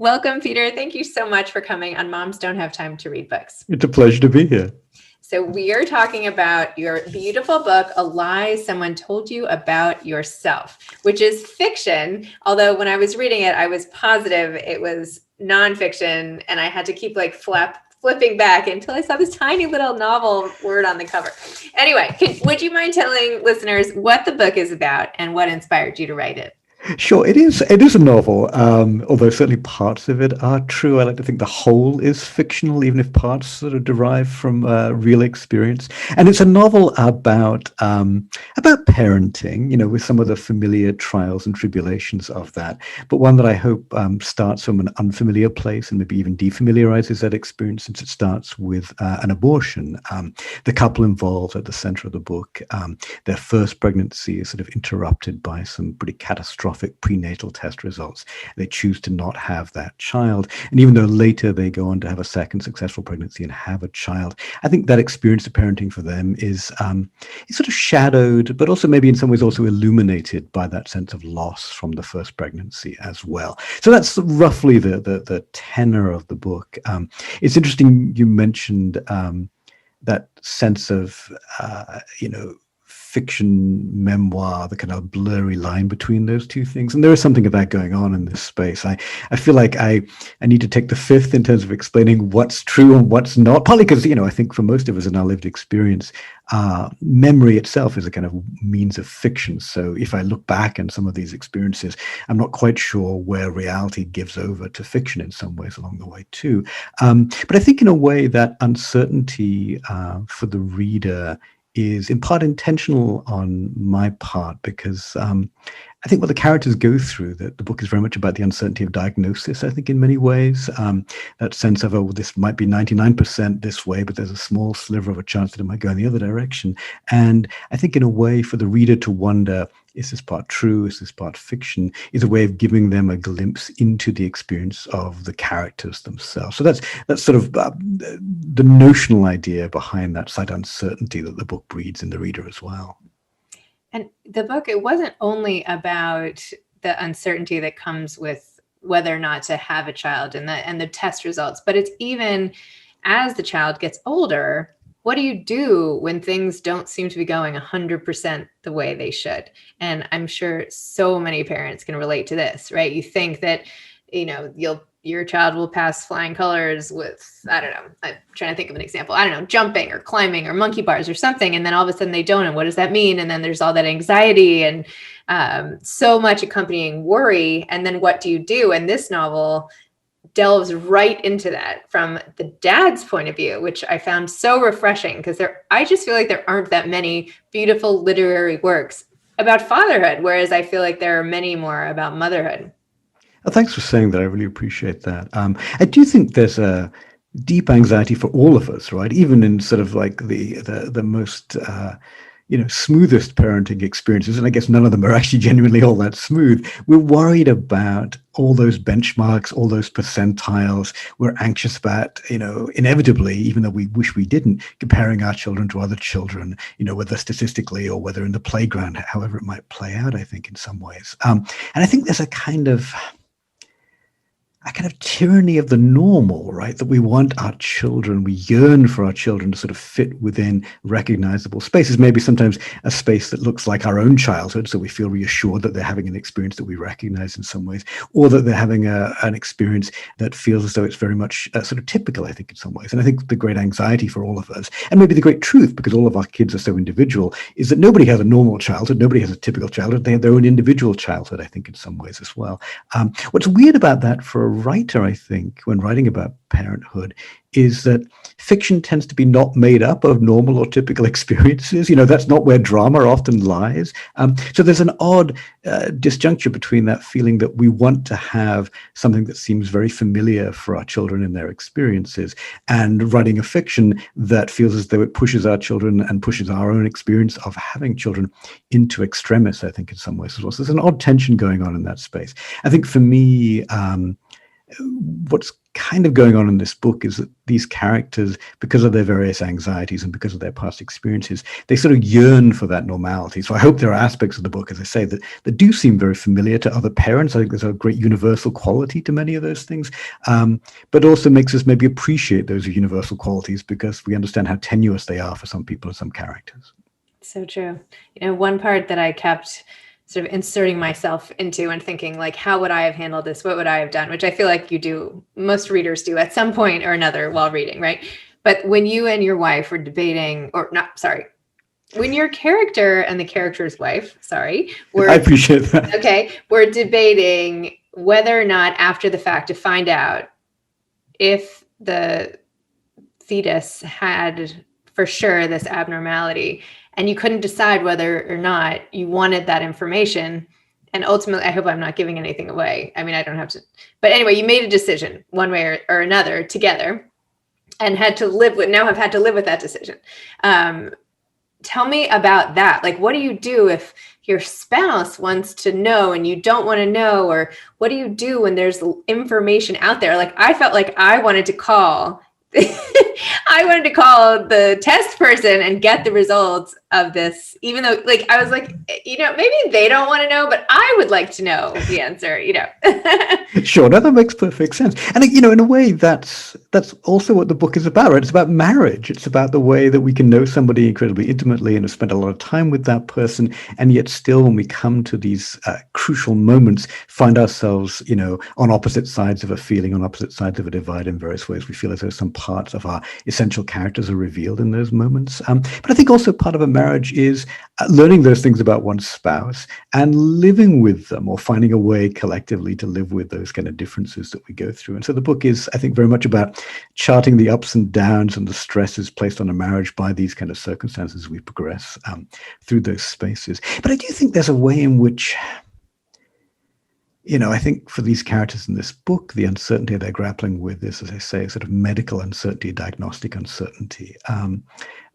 Welcome, Peter. Thank you so much for coming on Moms Don't Have Time to Read Books. It's a pleasure to be here. So we are talking about your beautiful book, A Lie Someone Told You About Yourself, which is fiction. Although when I was reading it, I was positive it was nonfiction, and I had to keep flipping back until I saw this tiny little novel word on the cover. Anyway, would you mind telling listeners what the book is about and what inspired you to write it? Sure, it is a novel, although certainly parts of it are true. I like to think the whole is fictional, even if parts sort of derive from real experience. And it's a novel about parenting, with some of the familiar trials and tribulations of that, but one that I hope starts from an unfamiliar place and maybe even defamiliarizes that experience, since it starts with an abortion. The couple involved at the center of the book, their first pregnancy is sort of interrupted by some pretty catastrophic prenatal test results. They choose to not have that child. And even though later they go on to have a second successful pregnancy and have a child, I think that experience of parenting for them is sort of shadowed, but also maybe in some ways also illuminated by that sense of loss from the first pregnancy as well. So that's roughly the tenor of the book. It's interesting you mentioned that sense of, fiction, memoir, the kind of blurry line between those two things. And there is something of that going on in this space. I feel like I need to take the fifth in terms of explaining what's true and what's not, partly because, I think for most of us in our lived experience, memory itself is a kind of means of fiction. So if I look back on some of these experiences, I'm not quite sure where reality gives over to fiction in some ways along the way too. But I think in a way that uncertainty for the reader is in part intentional on my part, because I think what the characters go through, that the book is very much about the uncertainty of diagnosis, I think, in many ways. That sense of, this might be 99% this way, but there's a small sliver of a chance that it might go in the other direction. And I think in a way for the reader to wonder, is this part true? Is this part fiction? Is a way of giving them a glimpse into the experience of the characters themselves. So that's sort of the notional idea behind that slight uncertainty that the book breeds in the reader as well. And the book, it wasn't only about the uncertainty that comes with whether or not to have a child and the test results, but it's even as the child gets older, what do you do when things don't seem to be going 100% the way they should? And I'm sure so many parents can relate to this, right? You think that, your child will pass flying colors with, I don't know, I'm trying to think of an example. I don't know, jumping or climbing or monkey bars or something. And then all of a sudden they don't. And what does that mean? And then there's all that anxiety and so much accompanying worry. And then what do you do? And this novel delves right into that from the dad's point of view, which I found so refreshing, because I just feel like there aren't that many beautiful literary works about fatherhood, whereas I feel like there are many more about motherhood. Thanks for saying that. I really appreciate that. I do think there's a deep anxiety for all of us, right? Even in sort of like the most smoothest parenting experiences, and I guess none of them are actually genuinely all that smooth. We're worried about all those benchmarks, all those percentiles. We're anxious about, inevitably, even though we wish we didn't, comparing our children to other children, whether statistically or whether in the playground, however it might play out, I think, in some ways. And I think there's a kind of tyranny of the normal, right? That we want our children, we yearn for our children to sort of fit within recognizable spaces, maybe sometimes a space that looks like our own childhood. So we feel reassured that they're having an experience that we recognize in some ways, or that they're having an experience that feels as though it's very much sort of typical, I think, in some ways. And I think the great anxiety for all of us, and maybe the great truth, because all of our kids are so individual, is that nobody has a normal childhood. Nobody has a typical childhood. They have their own individual childhood, I think, in some ways as well. What's weird about that for a writer, I think, when writing about parenthood, is that fiction tends to be not made up of normal or typical experiences. That's not where drama often lies. So there's an odd disjuncture between that feeling that we want to have something that seems very familiar for our children in their experiences, and writing a fiction that feels as though it pushes our children and pushes our own experience of having children into extremis, I think, in some ways as well. So there's an odd tension going on in that space. I think for me, what's kind of going on in this book is that these characters, because of their various anxieties and because of their past experiences, they sort of yearn for that normality. So I hope there are aspects of the book, as I say, that do seem very familiar to other parents. I think there's a great universal quality to many of those things, but also makes us maybe appreciate those universal qualities because we understand how tenuous they are for some people and some characters. So true. One part that I kept sort of inserting myself into and thinking, like, how would I have handled this? What would I have done? Which I feel like you do, most readers do at some point or another while reading, right? But when you and your wife were debating, or not, sorry, when your character and the character's wife, I appreciate that. Okay, we're debating whether or not after the fact to find out if the fetus had for sure this abnormality, and you couldn't decide whether or not you wanted that information. And ultimately, I hope I'm not giving anything away. I mean, I don't have to, but anyway, you made a decision one way or another together and have had to live with that decision. Tell me about that. Like, what do you do if your spouse wants to know and you don't want to know? Or what do you do when there's information out there? Like, I felt like I wanted to call the test person and get the results of this, even though, like, I was like, maybe they don't want to know, but I would like to know the answer, Sure, no, that makes perfect sense. And, in a way, that's also what the book is about, right? It's about marriage. It's about the way that we can know somebody incredibly intimately and have spent a lot of time with that person. And yet still, when we come to these crucial moments, find ourselves, on opposite sides of a feeling, on opposite sides of a divide in various ways. We feel as though some parts of our essential characters are revealed in those moments. But I think also part of a marriage is learning those things about one's spouse and living with them, or finding a way collectively to live with those kind of differences that we go through. And so the book is, I think, very much about charting the ups and downs and the stresses placed on a marriage by these kind of circumstances as we progress through those spaces. But I do think there's a way in which, I think for these characters in this book, the uncertainty they're grappling with is, as I say, sort of medical uncertainty, diagnostic uncertainty.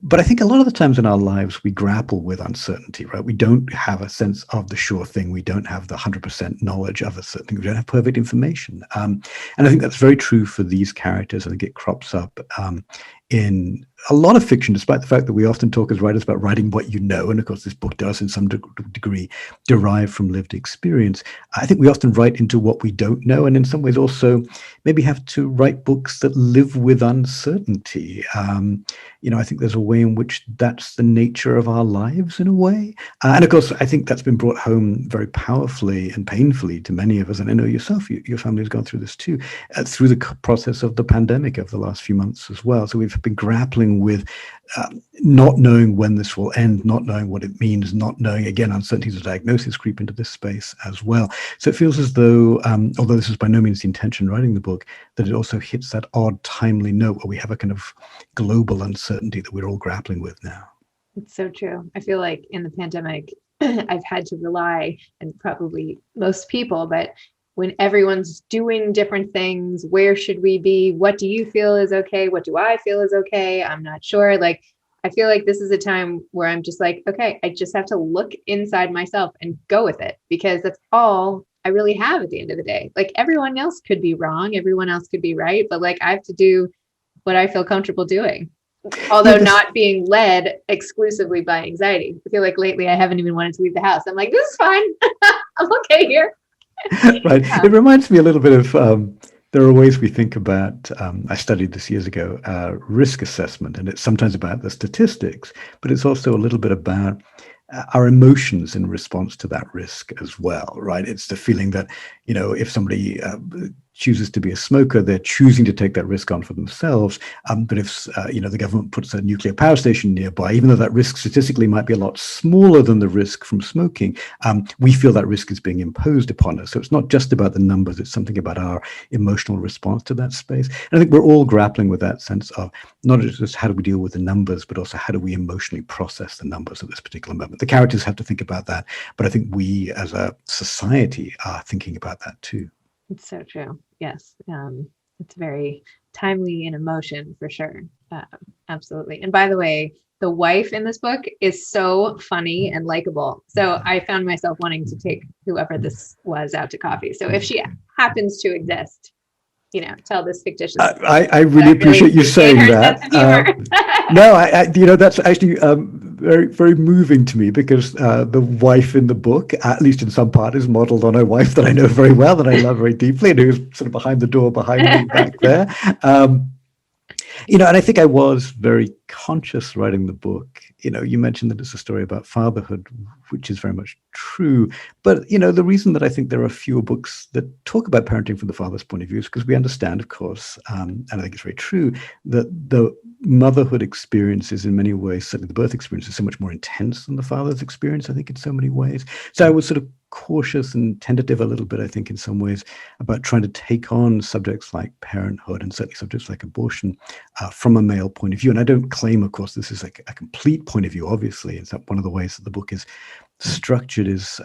But I think a lot of the times in our lives, we grapple with uncertainty, right? We don't have a sense of the sure thing. We don't have the 100% knowledge of a certain thing. We don't have perfect information. And I think that's very true for these characters. I think it crops up in a lot of fiction, despite the fact that we often talk as writers about writing what you know. And of course, this book does in some degree derive from lived experience. I think we often write into what we don't know. And in some ways also maybe have to write books that live with uncertainty. I think there's a way in which that's the nature of our lives in a way. And of course, I think that's been brought home very powerfully and painfully to many of us. And I know yourself, your family has gone through this too, through the process of the pandemic over the last few months as well. So we've been grappling with not knowing when this will end, not knowing what it means, not knowing, again, uncertainties of diagnosis creep into this space as well. So it feels as though, although this is by no means the intention writing the book, that it also hits that odd, timely note where we have a kind of global uncertainty that we're all grappling with now. It's so true. I feel like in the pandemic, I've had to rely, and probably most people, but when everyone's doing different things, where should we be? What do you feel is okay? What do I feel is okay? I'm not sure. Like, I feel like this is a time where I'm just like, okay, I just have to look inside myself and go with it, because that's all I really have at the end of the day. Like, everyone else could be wrong. Everyone else could be right. But like, I have to do what I feel comfortable doing, although not being led exclusively by anxiety. I feel like lately I haven't even wanted to leave the house. I'm like, this is fine. I'm okay here. Right. It reminds me a little bit of there are ways we think about, I studied this years ago, risk assessment, and it's sometimes about the statistics, but it's also a little bit about our emotions in response to that risk as well, right? It's the feeling that, if somebody chooses to be a smoker, they're choosing to take that risk on for themselves. But if, the government puts a nuclear power station nearby, even though that risk statistically might be a lot smaller than the risk from smoking, we feel that risk is being imposed upon us. So it's not just about the numbers, it's something about our emotional response to that space. And I think we're all grappling with that sense of not just how do we deal with the numbers, but also how do we emotionally process the numbers at this particular moment. The characters have to think about that, but I think we as a society are thinking about that too. It's so true. Yes. It's very timely in emotion for sure. Absolutely. And by the way, the wife in this book is so funny and likable. So I found myself wanting to take whoever this was out to coffee. So if she happens to exist, tell this fictitious. I really appreciate you saying that. No, that's actually very, very moving to me, because the wife in the book, at least in some part, is modeled on a wife that I know very well, that I love very deeply, and who's sort of behind the door behind me back there. And I think I was very conscious writing the book. You mentioned that it's a story about fatherhood, which is very much true. But, the reason that I think there are fewer books that talk about parenting from the father's point of view is because we understand, of course, and I think it's very true, that the motherhood experience is in many ways, certainly the birth experience, is so much more intense than the father's experience, I think, in so many ways. So I was sort of cautious and tentative a little bit, I think, in some ways, about trying to take on subjects like parenthood, and certainly subjects like abortion, from a male point of view. And I don't claim, of course, this is like a complete point of view, obviously. It's one of the ways that the book is structured is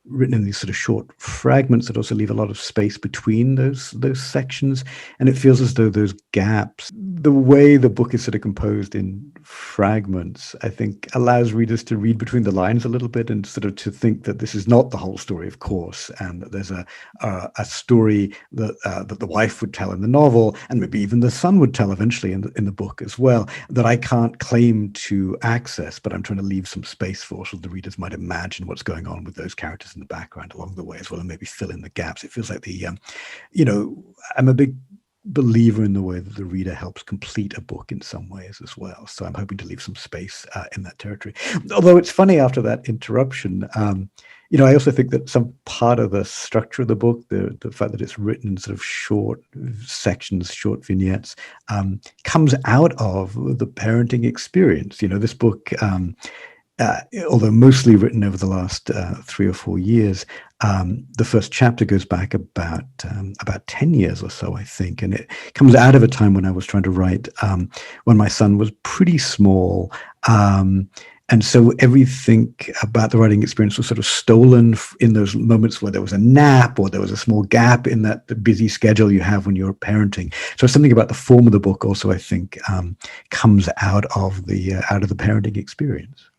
written in these sort of short fragments that also leave a lot of space between those sections. And it feels as though those gaps, the way the book is sort of composed in fragments, I think allows readers to read between the lines a little bit, and sort of to think that this is not the whole story, of course, and that there's a story that the wife would tell in the novel, and maybe even the son would tell eventually in the book as well, that I can't claim to access, but I'm trying to leave some space for, so the readers might imagine what's going on with those characters in the background along the way as well, and maybe fill in the gaps. It feels like I'm a big believer in the way that the reader helps complete a book in some ways as well. So I'm hoping to leave some space in that territory. Although it's funny, after that interruption, I also think that some part of the structure of the book, the fact that it's written in sort of short sections, short vignettes, comes out of the parenting experience. This book, although mostly written over the last 3 or 4 years, the first chapter goes back about 10 years or so, I think, and it comes out of a time when I was trying to write when my son was pretty small. And so everything about the writing experience was sort of stolen in those moments where there was a nap or there was a small gap in the busy schedule you have when you're parenting. So something about the form of the book also, I think, comes out of the parenting experience.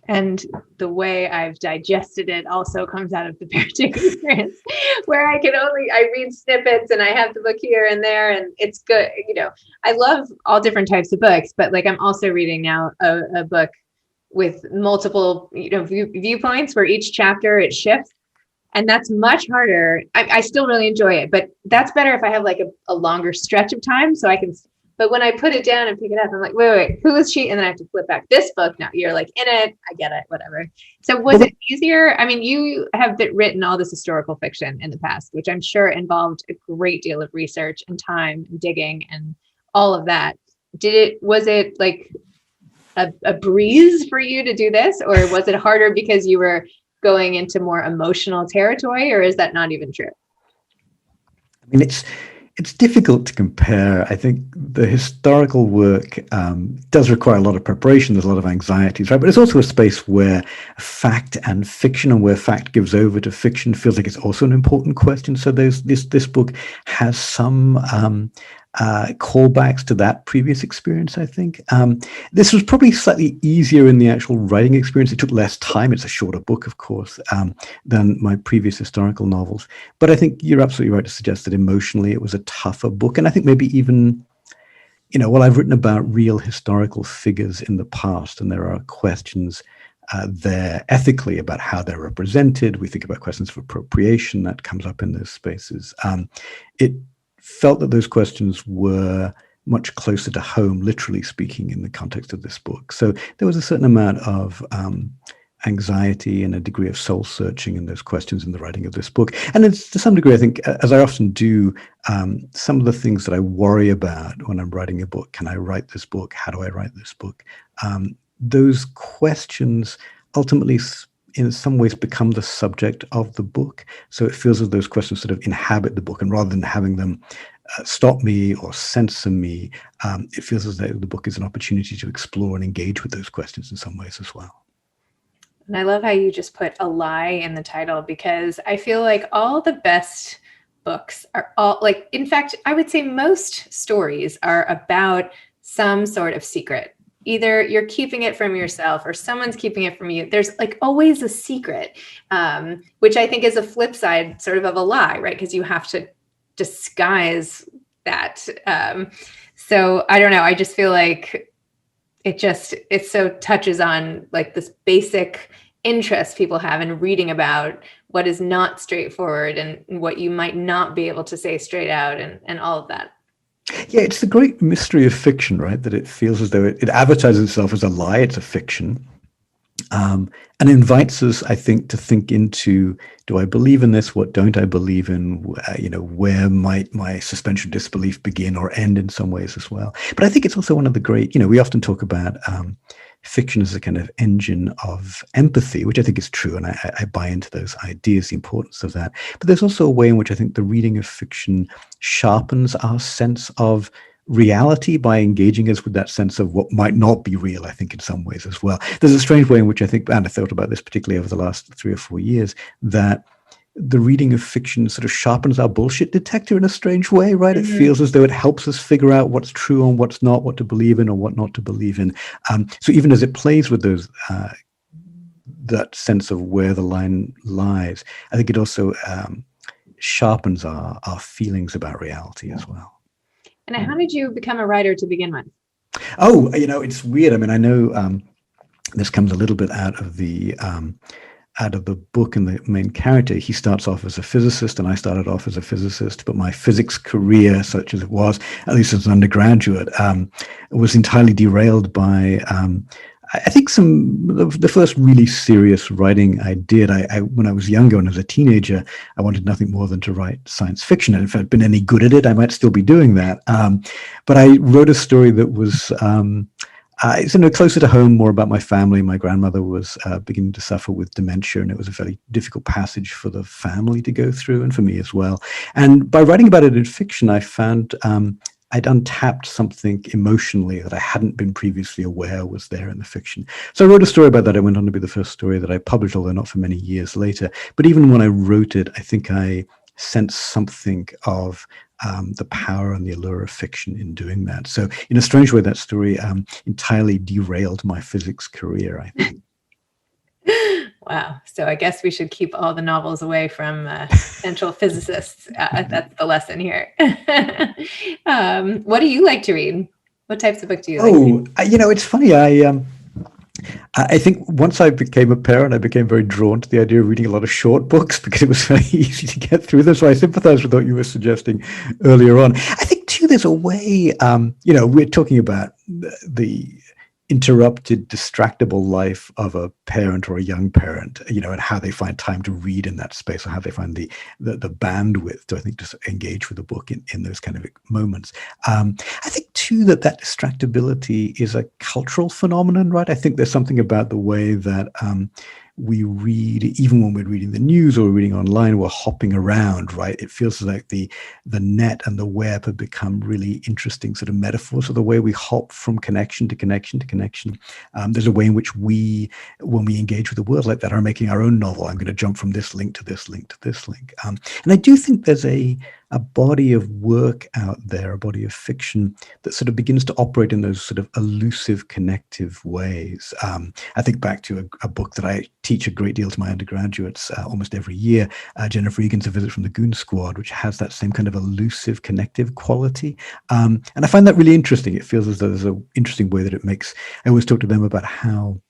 And the way I've digested it also comes out of the parenting experience, where I read snippets and I have the book here and there, and it's good. I love all different types of books, but like I'm also reading now a book with multiple, viewpoints, where each chapter it shifts. And that's much harder. I still really enjoy it, but that's better if I have like a longer stretch of time, so I can. But when I put it down and pick it up, I'm like, wait, who is she? And then I have to flip back. This book, no, you're like in it. I get it, whatever. So was it easier? I mean, you have written all this historical fiction in the past, which I'm sure involved a great deal of research and time and digging and all of that. Was it like a breeze for you to do this, or was it harder because you were going into more emotional territory, or is that not even true? I mean, it's difficult to compare. I think the historical work does require a lot of preparation. There's a lot of anxieties, right? But it's also a space where fact and fiction, and where fact gives over to fiction, feels like it's also an important question. So this book has some callbacks to that previous experience, I think. This was probably slightly easier in the actual writing experience. It took less time. It's a shorter book, of course, than my previous historical novels. But I think you're absolutely right to suggest that emotionally it was a tougher book. And I think maybe even, while I've written about real historical figures in the past, and there are questions there ethically about how they're represented, we think about questions of appropriation that comes up in those spaces. It felt that those questions were much closer to home, literally speaking, in the context of this book. So there was a certain amount of anxiety and a degree of soul searching in those questions in the writing of this book. And it's, to some degree, I think, as I often do, some of the things that I worry about when I'm writing a book. Can I write this book? How do I write this book? Those questions ultimately in some ways become the subject of the book. So it feels as those questions sort of inhabit the book, and rather than having them stop me or censor me, it feels as though the book is an opportunity to explore and engage with those questions in some ways as well. And I love how you just put a lie in the title, because I feel like all the best books are all like, in fact, I would say most stories are about some sort of secret. Either you're keeping it from yourself or someone's keeping it from you. There's like always a secret, which I think is a flip side sort of a lie, right? Because you have to disguise that. So I don't know. I just feel like it so touches on like this basic interest people have in reading about what is not straightforward and what you might not be able to say straight out, and all of that. Yeah, it's the great mystery of fiction, right? That it feels as though it advertises itself as a lie. It's a fiction. And invites us, I think, to think into, do I believe in this? What don't I believe in? Where might my suspension of disbelief begin or end in some ways as well? But I think it's also one of the great, we often talk about fiction as a kind of engine of empathy, which I think is true. And I buy into those ideas, the importance of that. But there's also a way in which I think the reading of fiction sharpens our sense of reality by engaging us with that sense of what might not be real, I think, in some ways as well. There's a strange way in which I think, and I thought about this particularly over the last 3 or 4 years, that the reading of fiction sort of sharpens our bullshit detector in a strange way, right? It feels as though it helps us figure out what's true and what's not, what to believe in or what not to believe in. So even as it plays with those, that sense of where the line lies, I think it also sharpens our feelings about reality as well. And how did you become a writer to begin with? Oh, it's weird. I mean, I know this comes a little bit out of the book, and the main character, he starts off as a physicist, and I started off as a physicist, but my physics career, such as it was, at least as an undergraduate, was entirely derailed by I think the first really serious writing I did, when I was younger, when I was a teenager, I wanted nothing more than to write science fiction. And if I'd been any good at it, I might still be doing that. But I wrote a story that was it's closer to home, more about my family. My grandmother was beginning to suffer with dementia, and it was a very difficult passage for the family to go through, and for me as well. And by writing about it in fiction, I found I'd untapped something emotionally that I hadn't been previously aware was there in the fiction. So I wrote a story about that. It went on to be the first story that I published, although not for many years later. But even when I wrote it, I think I sensed something of the power and the allure of fiction in doing that. So in a strange way, that story entirely derailed my physics career, I think. Wow. So I guess we should keep all the novels away from potential physicists. That's the lesson here. What do you like to read? What types of books do you like to read? It's funny. I think once I became a parent, I became very drawn to the idea of reading a lot of short books because it was very easy to get through them. So I sympathize with what you were suggesting earlier on. I think, too, there's a way, we're talking about the interrupted, distractible life of a parent or a young parent, and how they find time to read in that space, or how they find the bandwidth to, I think, just engage with a book in those kind of moments. I think, too, that distractibility is a cultural phenomenon, right? I think there's something about the way that we read, even when we're reading the news or reading online, we're hopping around, right? It feels like the net and the web have become really interesting sort of metaphors of the way we hop from connection to connection to connection. There's a way in which we, when we engage with the world like that, are making our own novel. I'm going to jump from this link to this link to this link. And I do think there's a body of work out there, a body of fiction that sort of begins to operate in those sort of elusive, connective ways. I think back to a book that I teach a great deal to my undergraduates almost every year, Jennifer Egan's A Visit from the Goon Squad, which has that same kind of elusive, connective quality. And I find that really interesting. It feels as though there's an interesting way that it makes, I always talk to them about how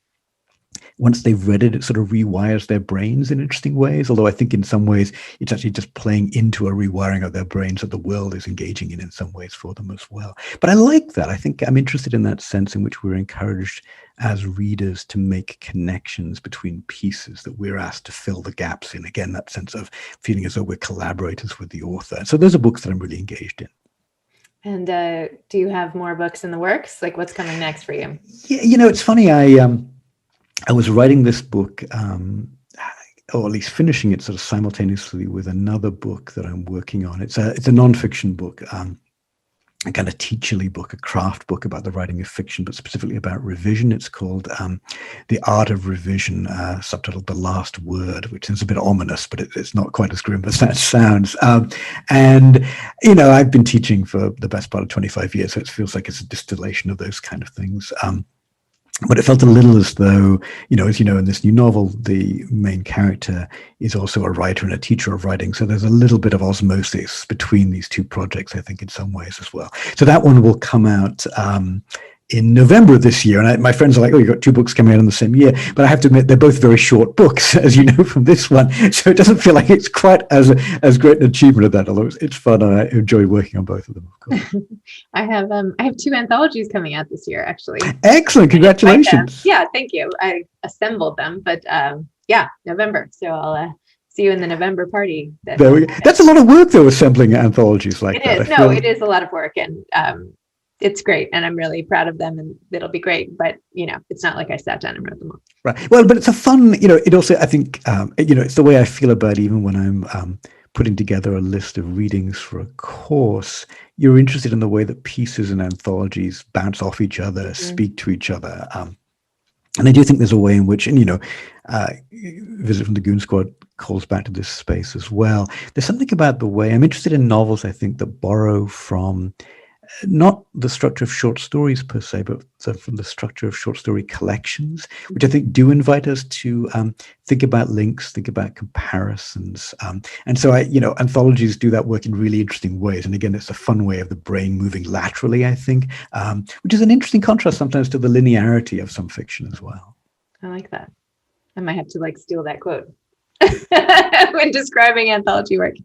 once they've read it, it sort of rewires their brains in interesting ways. Although I think in some ways it's actually just playing into a rewiring of their brains that the world is engaging in some ways for them as well. But I like that. I think I'm interested in that sense in which we're encouraged as readers to make connections between pieces that we're asked to fill the gaps in. Again, that sense of feeling as though we're collaborators with the author. So those are books that I'm really engaged in. And do you have more books in the works? Like, what's coming next for you? Yeah, it's funny. I was writing this book, or at least finishing it sort of simultaneously with another book that I'm working on. It's a nonfiction book, a kind of teacherly book, a craft book about the writing of fiction, but specifically about revision. It's called The Art of Revision, subtitled The Last Word, which is a bit ominous, but it's not quite as grim as that sounds. And, I've been teaching for the best part of 25 years, so it feels like it's a distillation of those kind of things. But it felt a little as though, as you know, in this new novel, the main character is also a writer and a teacher of writing. So there's a little bit of osmosis between these two projects, I think, in some ways as well. So that one will come out in November of this year. And my friends are like, oh, you've got two books coming out in the same year. But I have to admit, they're both very short books, as you know from this one. So it doesn't feel like it's quite as great an achievement of that, although it's fun. And I enjoy working on both of them, of course. I have two anthologies coming out this year, actually. Excellent. Congratulations. Yeah, thank you. I assembled them, but yeah, November. So I'll see you in the November party. There we go. That's a lot of work, though, assembling anthologies like that. It is. No, it is a lot of work, and it's great, and I'm really proud of them, and it'll be great. But it's not like I sat down and wrote them all. Right. Well, but it's a fun. It also, I think, it's the way I feel about it even when I'm putting together a list of readings for a course. You're interested in the way that pieces and anthologies bounce off each other, speak to each other. And I do think there's a way in which, and Visit from the Goon Squad calls back to this space as well. There's something about the way I'm interested in novels, I think, that borrow from not the structure of short stories per se, but from the structure of short story collections, which I think do invite us to think about links, think about comparisons. And so anthologies do that work in really interesting ways. And again, it's a fun way of the brain moving laterally, I think, which is an interesting contrast sometimes to the linearity of some fiction as well. I like that. I might have to steal that quote. When describing anthology work.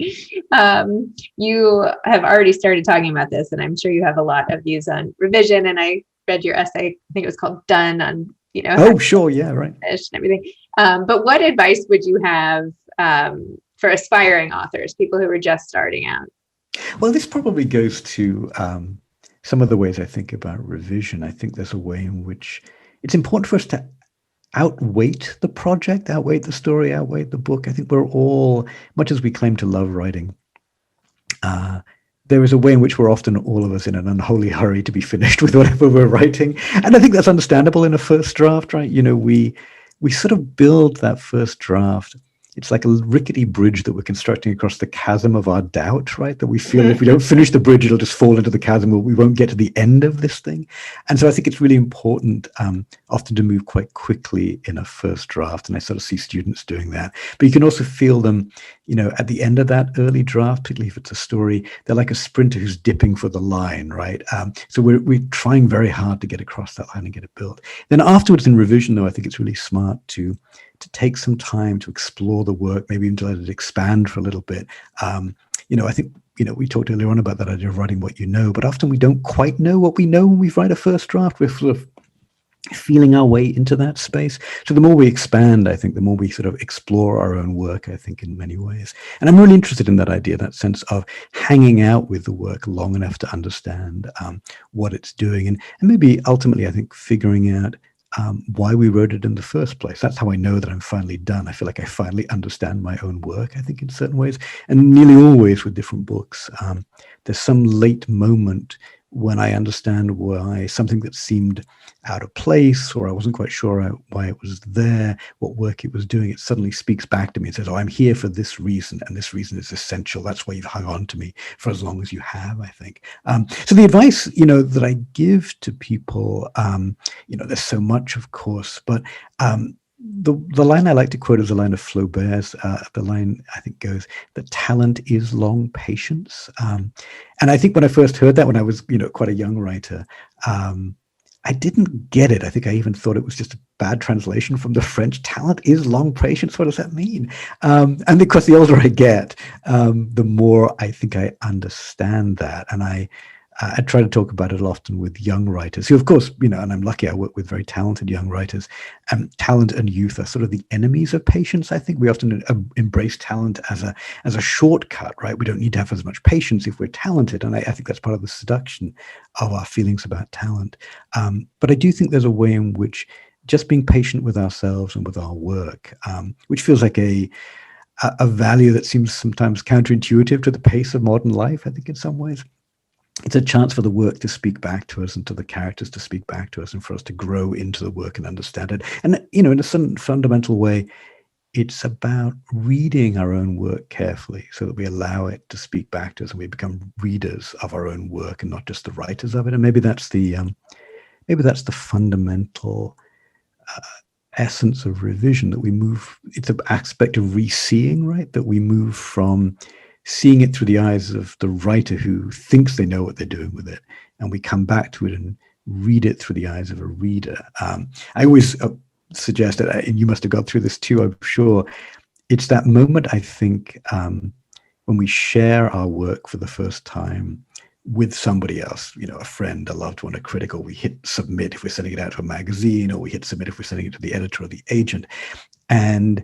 You have already started talking about this, and I'm sure you have a lot of views on revision, and I read your essay, I think it was called Done, on oh sure, yeah, right, and everything. But what advice would you have for aspiring authors, people who are just starting out? Well, this probably goes to some of the ways I think about revision. I think there's a way in which it's important for us to outweight the project, outweight the story, outweight the book. I think we're all, much as we claim to love writing, there is a way in which we're often, all of us, in an unholy hurry to be finished with whatever we're writing. And I think that's understandable in a first draft, right? We sort of build that first draft. It's like a rickety bridge that we're constructing across the chasm of our doubt, right? That we feel if we don't finish the bridge, it'll just fall into the chasm, or we won't get to the end of this thing. And so I think it's really important often to move quite quickly in a first draft. And I sort of see students doing that. But you can also feel them, at the end of that early draft, particularly if it's a story, they're like a sprinter who's dipping for the line, right? So we're trying very hard to get across that line and get it built. Then afterwards in revision, though, I think it's really smart to take some time to explore the work, maybe even to let it expand for a little bit. I think, we talked earlier on about that idea of writing what you know, but often we don't quite know what we know when we write a first draft. We're sort of feeling our way into that space. So the more we expand, I think, the more we sort of explore our own work, I think, in many ways. And I'm really interested in that idea, that sense of hanging out with the work long enough to understand what it's doing. And maybe ultimately, I think, figuring out why we wrote it in the first place. That's how I know that I'm finally done. I feel like I finally understand my own work, I think, in certain ways. And nearly always with different books, there's some late moment when I understand why something that seemed out of place, or I wasn't quite sure why it was there, what work it was doing, it suddenly speaks back to me and says, oh, I'm here for this reason, and this reason is essential. That's why you've hung on to me for as long as you have, I think. So the advice, that I give to people, there's so much, of course, but the line I like to quote is a line of Flaubert's. The line, I think, goes, that talent is long patience. And I think when I first heard that, when I was, quite a young writer, I didn't get it. I think I even thought it was just a bad translation from the French. Talent is long patience. What does that mean? And because the older I get, the more I think I understand that. And I try to talk about it often with young writers who, of course, and I'm lucky I work with very talented young writers. Talent and youth are sort of the enemies of patience. I think we often embrace talent as a shortcut, right? We don't need to have as much patience if we're talented. And I think that's part of the seduction of our feelings about talent. But I do think there's a way in which just being patient with ourselves and with our work, which feels like a value that seems sometimes counterintuitive to the pace of modern life, I think, in some ways. It's a chance for the work to speak back to us and to the characters to speak back to us and for us to grow into the work and understand it. And, in a fundamental way, it's about reading our own work carefully so that we allow it to speak back to us and we become readers of our own work and not just the writers of it. And maybe that's the maybe that's the fundamental essence of revision, that we move, it's an aspect of re-seeing, right? That we move from seeing it through the eyes of the writer who thinks they know what they're doing with it, and we come back to it and read it through the eyes of a reader. I always suggest that, and you must have gone through this too, I'm sure, it's that moment, I think, when we share our work for the first time with somebody else, a friend, a loved one, a critic, or we hit submit if we're sending it out to a magazine, or we hit submit if we're sending it to the editor or the agent. And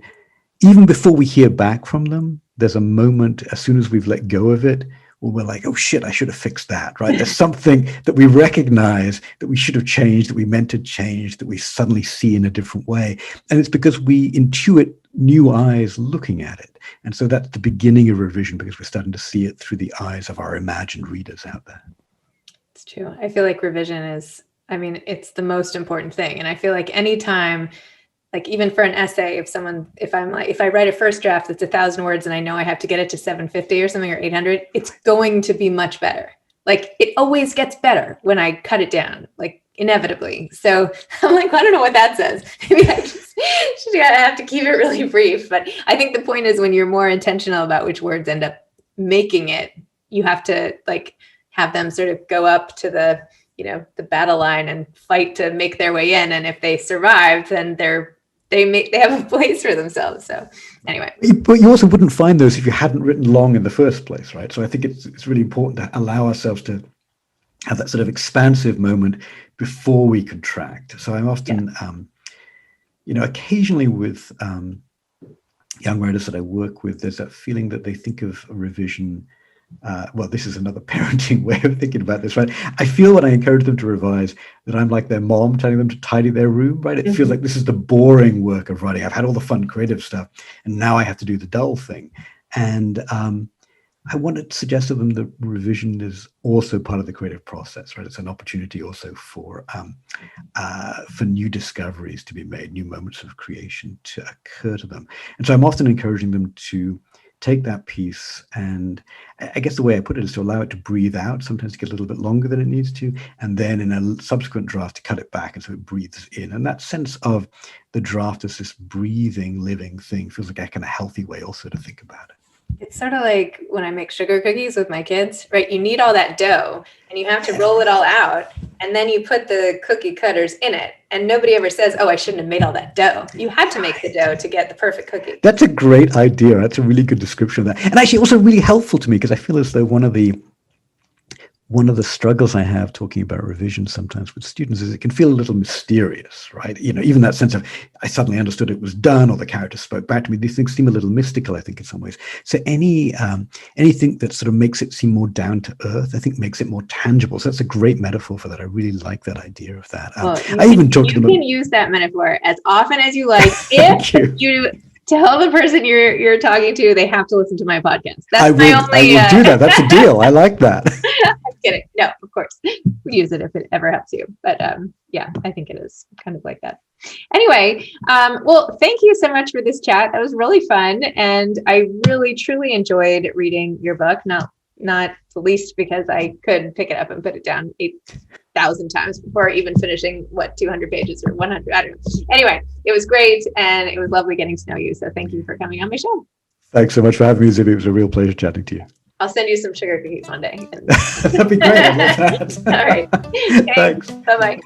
even before we hear back from them, there's a moment, as soon as we've let go of it, where we're like, oh shit, I should have fixed that, right? There's something that we recognize that we should have changed, that we meant to change, that we suddenly see in a different way. And it's because we intuit new eyes looking at it. And so that's the beginning of revision, because we're starting to see it through the eyes of our imagined readers out there. It's true. I feel like revision is, it's the most important thing. And I feel like anytime, like even for an essay, if I write a first draft that's 1,000 words and I know I have to get it to 750 or something, or 800, it's going to be much better. Like it always gets better when I cut it down, like inevitably. So I'm like, I don't know what that says. Maybe I just have to keep it really brief. But I think the point is, when you're more intentional about which words end up making it, you have to like have them sort of go up to the battle line and fight to make their way in. And if they survive, then they have a place for themselves. So anyway. But you also wouldn't find those if you hadn't written long in the first place, right? So I think it's really important to allow ourselves to have that sort of expansive moment before we contract. So I'm often, occasionally with young writers that I work with, there's that feeling that they think of a revision. Well, this is another parenting way of thinking about this, right? I feel when I encourage them to revise that I'm like their mom telling them to tidy their room, right? It feels like this is the boring work of writing. I've had all the fun creative stuff, and now I have to do the dull thing. And I want to suggest to them that revision is also part of the creative process, right? It's an opportunity also for new discoveries to be made, new moments of creation to occur to them. And so I'm often encouraging them to take that piece, and I guess the way I put it is to allow it to breathe out, sometimes to get a little bit longer than it needs to, and then in a subsequent draft to cut it back, and so it breathes in. And that sense of the draft as this breathing, living thing feels like a kind of healthy way also to think about it. It's sort of like when I make sugar cookies with my kids, right? You need all that dough and you have to roll it all out, and then you put the cookie cutters in it, and nobody ever says, oh, I shouldn't have made all that dough. You had to make the dough to get the perfect cookie. That's a great idea. That's a really good description of that. And actually also really helpful to me, because I feel as though one of the struggles I have talking about revision sometimes with students is it can feel a little mysterious, right? Even that sense of I suddenly understood it was done, or the character spoke back to me. These things seem a little mystical, I think, in some ways. So anything that sort of makes it seem more down to earth, I think makes it more tangible. So that's a great metaphor for that. I really like that idea of that. You can use that metaphor as often as you like. If you tell the person you're talking to they have to listen to my podcast. I will do that. That's a deal. I like that. I'm kidding. No, of course. We use it if it ever helps you. But yeah, I think it is kind of like that. Anyway, well, thank you so much for this chat. That was really fun. And I really, truly enjoyed reading your book. Not the least because I could pick it up and put it down 8,000 times before even finishing 200 pages or 100. I don't know. Anyway, it was great, and it was lovely getting to know you. So thank you for coming on my show. Thanks so much for having me, Zibby. It was a real pleasure chatting to you. I'll send you some sugar cookies one day. That'd be great. I love that. All right. Okay. Thanks. Bye-bye.